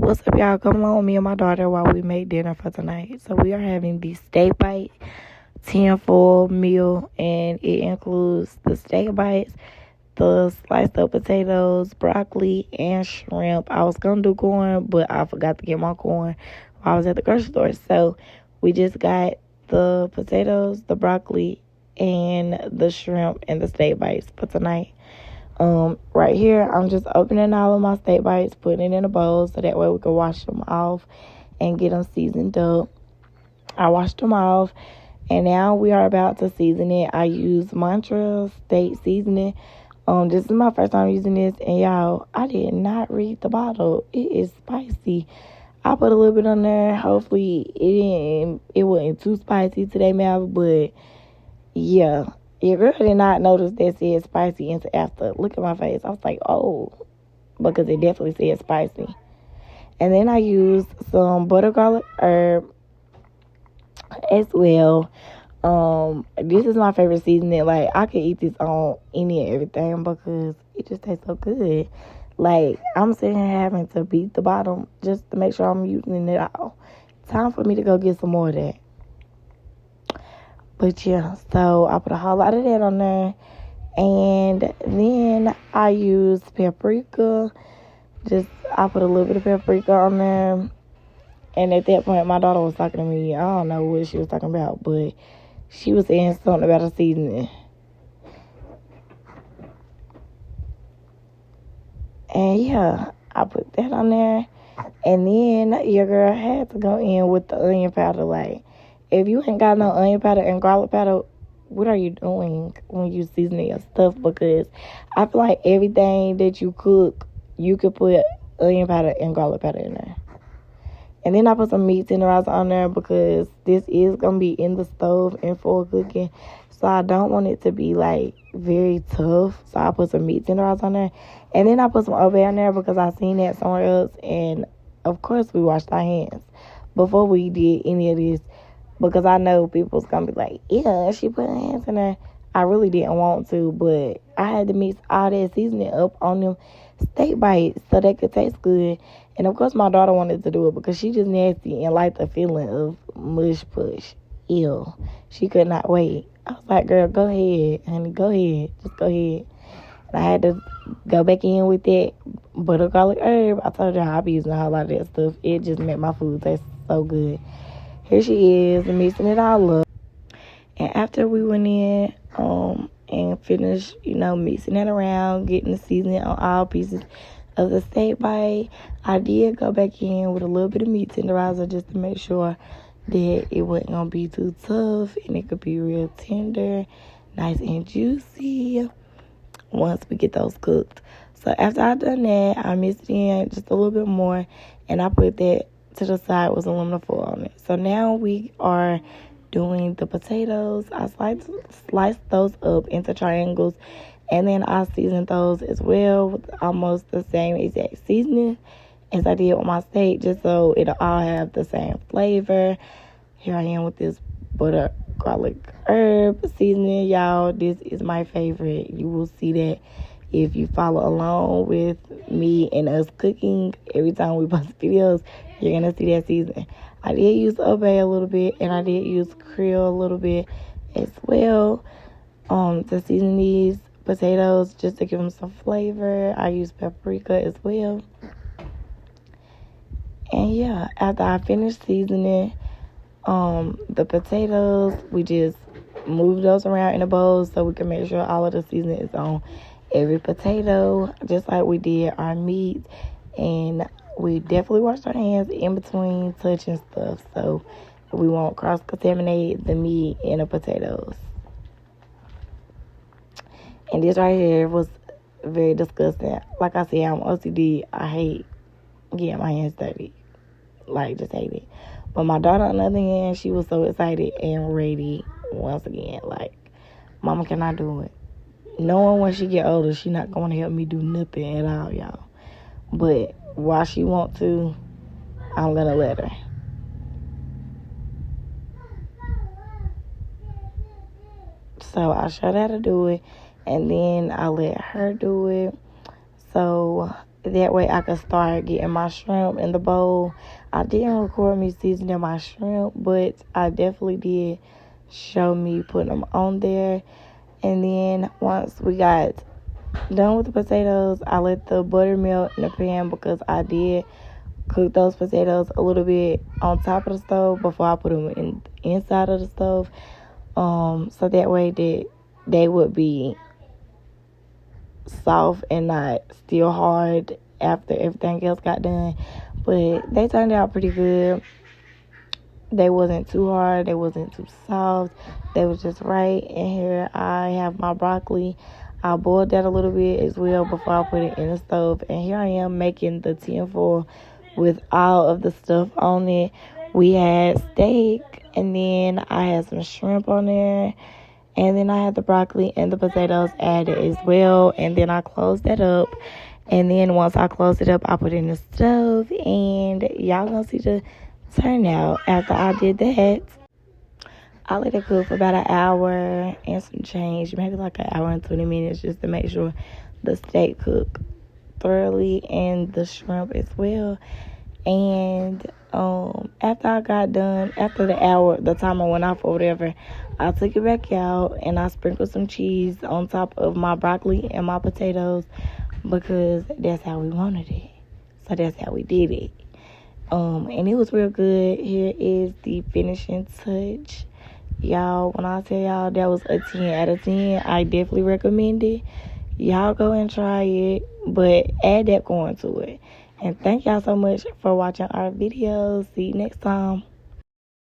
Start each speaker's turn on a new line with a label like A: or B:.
A: What's up, y'all? Come along with me and my daughter while we make dinner for tonight. So we are having the steak bite tinfoil meal, and it includes the steak bites, the sliced up potatoes, broccoli, and shrimp. I was gonna do corn, but I forgot to get my corn while I was at the grocery store. So we just got the potatoes, the broccoli, and the shrimp and the steak bites for tonight. Right here, I'm just opening all of my steak bites, putting it in a bowl so that way we can wash them off and get them seasoned up. I washed them off, and now we are about to season it. I use Mantra steak seasoning. This is my first time using this, and y'all, I did not read the bottle. It is spicy. I put a little bit on there. Hopefully, it wasn't too spicy today, man. But yeah, your girl did not notice that said spicy until after. Look at my face. I was like, oh, because it definitely said spicy. And then I used some butter garlic herb as well. This is my favorite seasoning. Like, I could eat this on any and everything because it just tastes so good. Like, I'm sitting here having to beat the bottom just to make sure I'm using it all. Time for me to go get some more of that. But yeah, so I put a whole lot of that on there. And then I use paprika. I put a little bit of paprika on there. And at that point, my daughter was talking to me. I don't know what she was talking about, but she was saying something about a seasoning. And yeah, I put that on there. And then your girl had to go in with the onion powder. Like, if you ain't got no onion powder and garlic powder, what are you doing when you seasoning your stuff? Because I feel like everything that you cook, you could put onion powder and garlic powder in there. And then I put some meat tenderizer on there because this is going to be in the stove and for cooking. So I don't want it to be, like, very tough. So I put some meat tenderizer on there. And then I put some Obey on there because I seen that somewhere else. And, of course, we washed our hands before we did any of this. Because I know people's going to be like, yeah, she put her hands in there. I really didn't want to. But I had to mix all that seasoning up on them steak bites so they could taste good. And, of course, my daughter wanted to do it because she just nasty and liked the feeling of mush push. Ew. She could not wait. I was like, girl, go ahead, honey. Go ahead. Just go ahead. And I had to go back in with that butter garlic herb. I told you I'll be using a whole lot of that stuff. It just made my food taste so good. Here she is, mixing it all up. And after we went in and finished, mixing it around, getting the seasoning on all pieces of the steak bite, I did go back in with a little bit of meat tenderizer just to make sure that it wasn't going to be too tough and it could be real tender, nice and juicy once we get those cooked. So after I done that, I mixed it in just a little bit more, and I put that to the side with aluminum foil on it. So now we are doing the potatoes. I sliced those up into triangles, and then I seasoned those as well with almost the same exact seasoning as I did with my steak, just so it'll all have the same flavor. Here I am with this butter garlic herb seasoning, y'all. This is my favorite. You will see that if you follow along with me and us cooking. Every time we post videos, you're gonna see that seasoning. I did use Obey a little bit, and I did use Creole a little bit as well to season these potatoes just to give them some flavor. I used paprika as well. And yeah, after I finished seasoning the potatoes, we just move those around in a bowl so we can make sure all of the seasoning is on every potato, just like we did our meat. And we definitely washed our hands in between touching stuff so we won't cross-contaminate the meat and the potatoes. And this right here was very disgusting. Like I said, I'm OCD. I hate getting my hands dirty. Like, just hate it. But my daughter, on the other hand, she was so excited and ready once again. Like, mama cannot do it. Knowing when she get older, she not going to help me do nothing at all, y'all. But while she want to, I'm going to let her. So I showed her how to do it, and then I let her do it. So that way I could start getting my shrimp in the bowl. I didn't record me seasoning my shrimp, but I definitely did show me putting them on there. And then once we got done with the potatoes, I let the butter melt in the pan because I did cook those potatoes a little bit on top of the stove before I put them inside of the stove. So that way that they would be soft and not still hard after everything else got done. But they turned out pretty good. They wasn't too hard, they wasn't too soft, they was just right. And here I have my broccoli. I boiled that a little bit as well before I put it in the stove. And here I am making the tinfoil with all of the stuff on it. We had steak, and then I had some shrimp on there, and then I had the broccoli and the potatoes added as well. And then I closed that up. And then once I closed it up, I put it in the stove. And y'all gonna see the turnout after I did that. I let it cook for about an hour and some change, maybe like an hour and 20 minutes, just to make sure the steak cooked thoroughly and the shrimp as well. And after I got done, after the hour, the timer went off or whatever, I took it back out and I sprinkled some cheese on top of my broccoli and my potatoes because that's how we wanted it. So that's how we did it. And it was real good. Here is the finishing touch. Y'all, when I tell y'all that was a 10 out of 10, I definitely recommend it. Y'all go and try it, but add that corn to it. And thank y'all so much for watching our videos. See you next time.